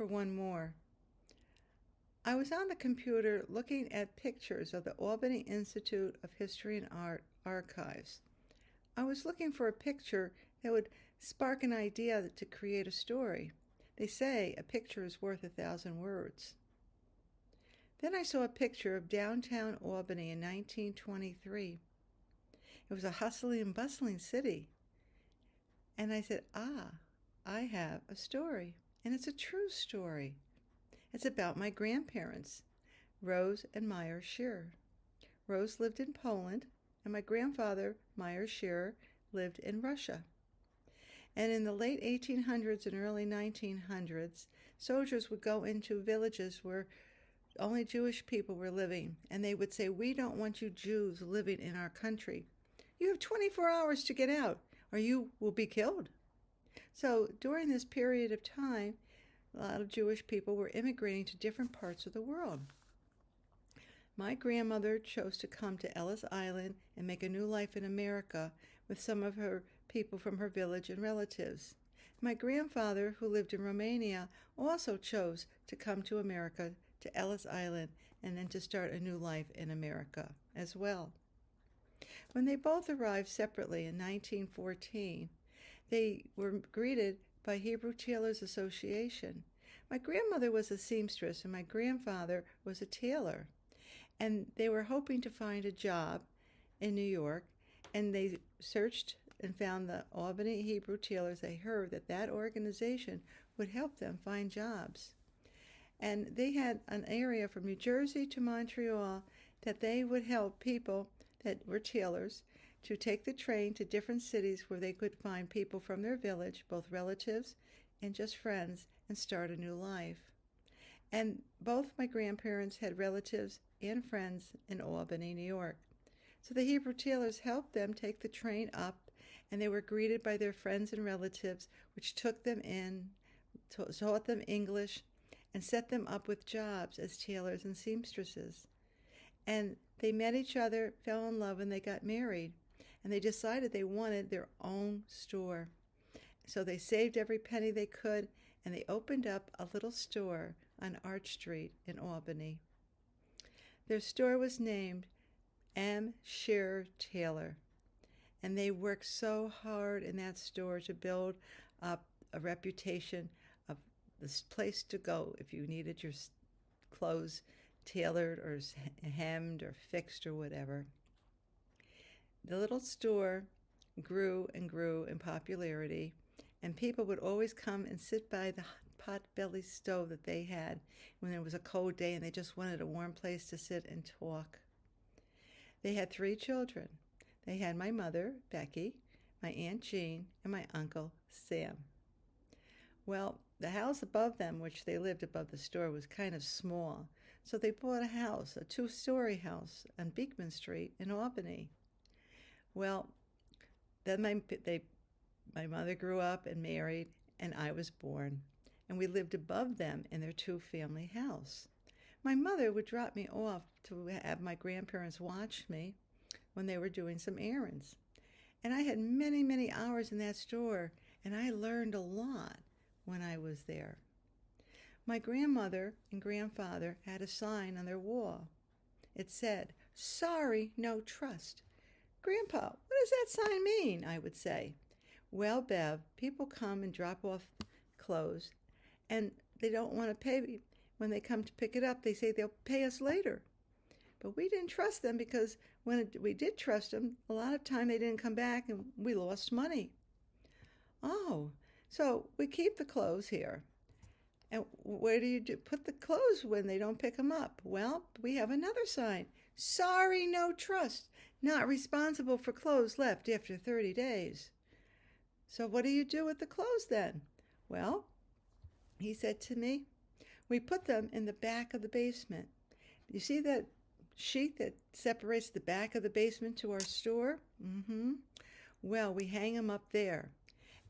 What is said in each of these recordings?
one more. I was on the computer looking at pictures of the Albany Institute of History and Art archives. I was looking for a picture that would spark an idea to create a story. They say a picture is worth 1,000 words. Then I saw a picture of downtown Albany in 1923. It was a hustling and bustling city. And I said, I have a story. And it's a true story. It's about my grandparents, Rose and Meyer Shearer. Rose lived in Poland, and my grandfather, Meyer Shearer, lived in Russia. And in the late 1800s and early 1900s, soldiers would go into villages where only Jewish people were living, and they would say, "We don't want you Jews living in our country. You have 24 hours to get out, or you will be killed." So during this period of time, a lot of Jewish people were immigrating to different parts of the world. My grandmother chose to come to Ellis Island and make a new life in America with some of her people from her village and relatives. My grandfather, who lived in Romania, also chose to come to America, to Ellis Island, and then to start a new life in America as well. When they both arrived separately in 1914, they were greeted by Hebrew Tailors Association. My grandmother was a seamstress and my grandfather was a tailor. And they were hoping to find a job in New York, and they searched and found the Albany Hebrew Tailors. They heard that that organization would help them find jobs. And they had an area from New Jersey to Montreal that they would help people that were tailors to take the train to different cities where they could find people from their village, both relatives and just friends, and start a new life. And both my grandparents had relatives and friends in Albany, New York. So the Hebrew Tailors helped them take the train up, and they were greeted by their friends and relatives, which took them in, taught them English, and set them up with jobs as tailors and seamstresses. And they met each other, fell in love, and they got married. And they decided they wanted their own store. So they saved every penny they could, and they opened up a little store on Arch Street in Albany. Their store was named M. Shearer Tailor, and they worked so hard in that store to build up a reputation of this place to go if you needed your clothes tailored or hemmed or fixed or whatever. The little store grew and grew in popularity, and people would always come and sit by the pot-belly stove that they had when it was a cold day and they just wanted a warm place to sit and talk. They had 3 children. They had my mother, Becky, my Aunt Jean, and my uncle, Sam. Well, the house above them, which they lived above the store, was kind of small, so they bought a house, a 2-story house on Beekman Street in Albany. Well, then my mother grew up and married, and I was born, and we lived above them in their 2-family house. My mother would drop me off to have my grandparents watch me when they were doing some errands. And I had many, many hours in that store, and I learned a lot when I was there. My grandmother and grandfather had a sign on their wall. It said, "Sorry, no trust." "Grandpa, what does that sign mean?" I would say. "Well, Bev, people come and drop off clothes, and they don't want to pay. When they come to pick it up, they say they'll pay us later." But we didn't trust them because when we did trust them, a lot of time they didn't come back and we lost money. "Oh, so we keep the clothes here. And where do you put the clothes when they don't pick them up?" "Well, we have another sign. Sorry, no trust. Not responsible for clothes left after 30 days. "So what do you do with the clothes then?" "Well," he said to me, "we put them in the back of the basement. You see that sheet that separates the back of the basement to our store? Well, we hang them up there.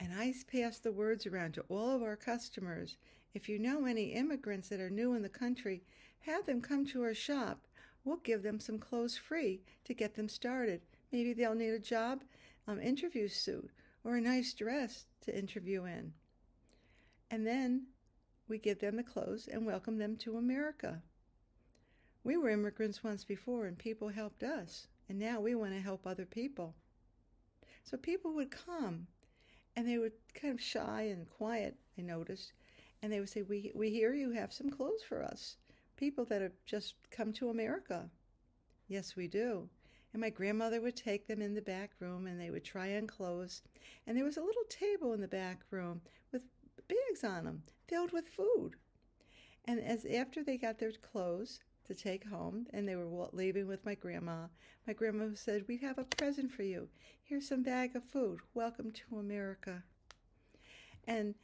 And I pass the words around to all of our customers. If you know any immigrants that are new in the country, have them come to our shop. We'll give them some clothes free to get them started. Maybe they'll need a job interview suit or a nice dress to interview in." And then we give them the clothes and welcome them to America. We were immigrants once before, and people helped us, and now we want to help other people. So people would come, and they were kind of shy and quiet, I noticed, and they would say, we hear you have some clothes for us, people that have just come to America. Yes, we do. And my grandmother would take them in the back room, and they would try on clothes. And there was a little table in the back room with bags on them filled with food. And after they got their clothes to take home, and they were leaving with my grandma said, we have a present for you. Here's some bag of food. Welcome to America. And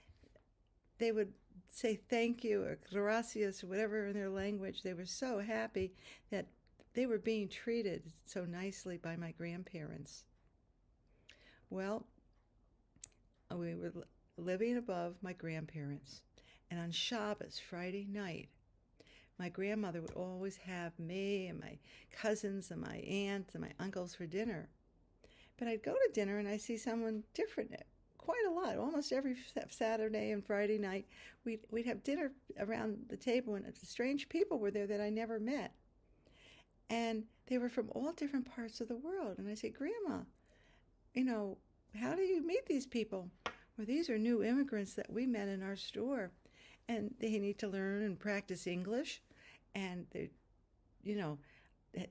they would say thank you or gracias or whatever in their language. They were so happy that they were being treated so nicely by my grandparents. Well, we were living above my grandparents, and on Shabbos, Friday night, my grandmother would always have me and my cousins and my aunts and my uncles for dinner. But I'd go to dinner and I'd see someone different quite a lot. Almost every Saturday and Friday night, we'd have dinner around the table, and strange people were there that I never met. And they were from all different parts of the world. And I said, Grandma, how do you meet these people? Well, these are new immigrants that we met in our store. And they need to learn and practice English. And they,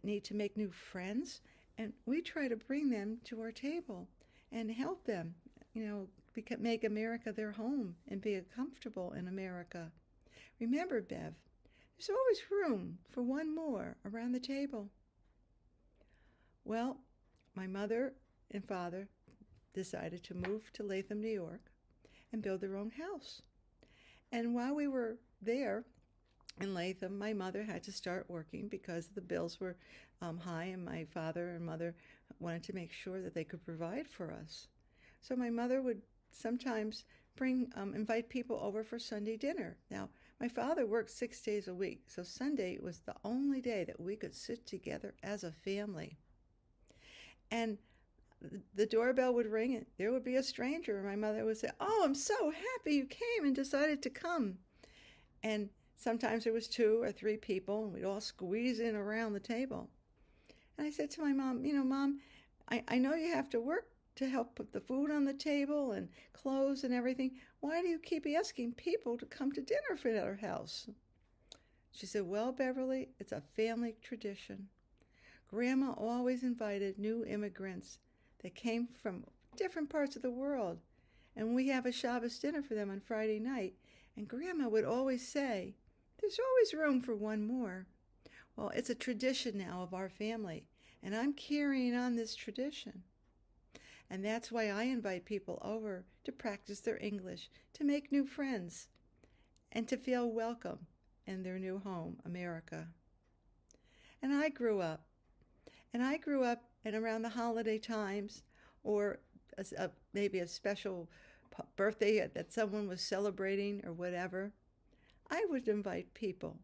need to make new friends. And we try to bring them to our table and help them, make America their home and be comfortable in America. Remember, Bev, there's always room for one more around the table. Well, my mother and father decided to move to Latham, New York, and build their own house. And while we were there in Latham, my mother had to start working because the bills were high, and my father and mother wanted to make sure that they could provide for us. So my mother would sometimes invite people over for Sunday dinner. Now, my father worked 6 days a week, so Sunday was the only day that we could sit together as a family. And the doorbell would ring, and there would be a stranger, and my mother would say, oh, I'm so happy you came and decided to come. And sometimes there was 2 or 3 people, and we'd all squeeze in around the table. And I said to my mom, Mom, I know you have to work to help put the food on the table and clothes and everything. Why do you keep asking people to come to dinner for our house? She said, well, Beverly, it's a family tradition. Grandma always invited new immigrants that came from different parts of the world. And we have a Shabbos dinner for them on Friday night. And Grandma would always say, there's always room for one more. Well, it's a tradition now of our family, and I'm carrying on this tradition. And that's why I invite people over to practice their English, to make new friends, and to feel welcome in their new home, America. And I grew up and around the holiday times, or maybe a special birthday that someone was celebrating or whatever, I would invite people,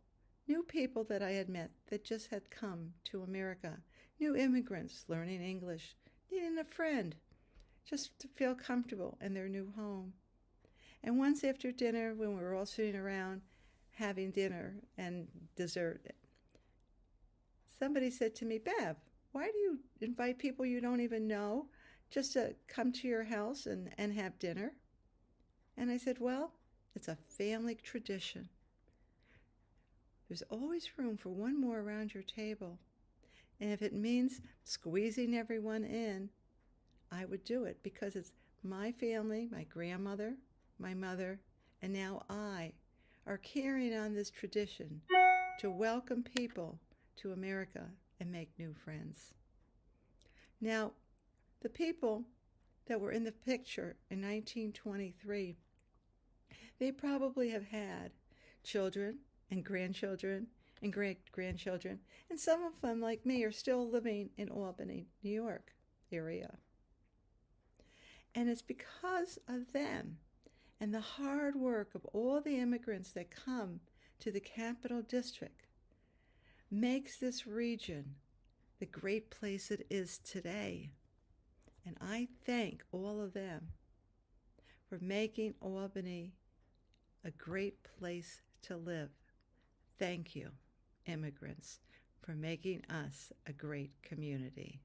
new people that I had met that just had come to America, new immigrants learning English, needing a friend, just to feel comfortable in their new home. And once after dinner, when we were all sitting around having dinner and dessert, somebody said to me, Bev, why do you invite people you don't even know just to come to your house and have dinner? And I said, well, it's a family tradition. There's always room for one more around your table. And if it means squeezing everyone in, I would do it, because it's my family, my grandmother, my mother, and now I are carrying on this tradition to welcome people to America and make new friends. Now, the people that were in the picture in 1923, they probably have had children and grandchildren and great-grandchildren, and some of them, like me, are still living in Albany, New York area. And it's because of them and the hard work of all the immigrants that come to the Capital District makes this region the great place it is today. And I thank all of them for making Albany a great place to live. Thank you, immigrants, for making us a great community.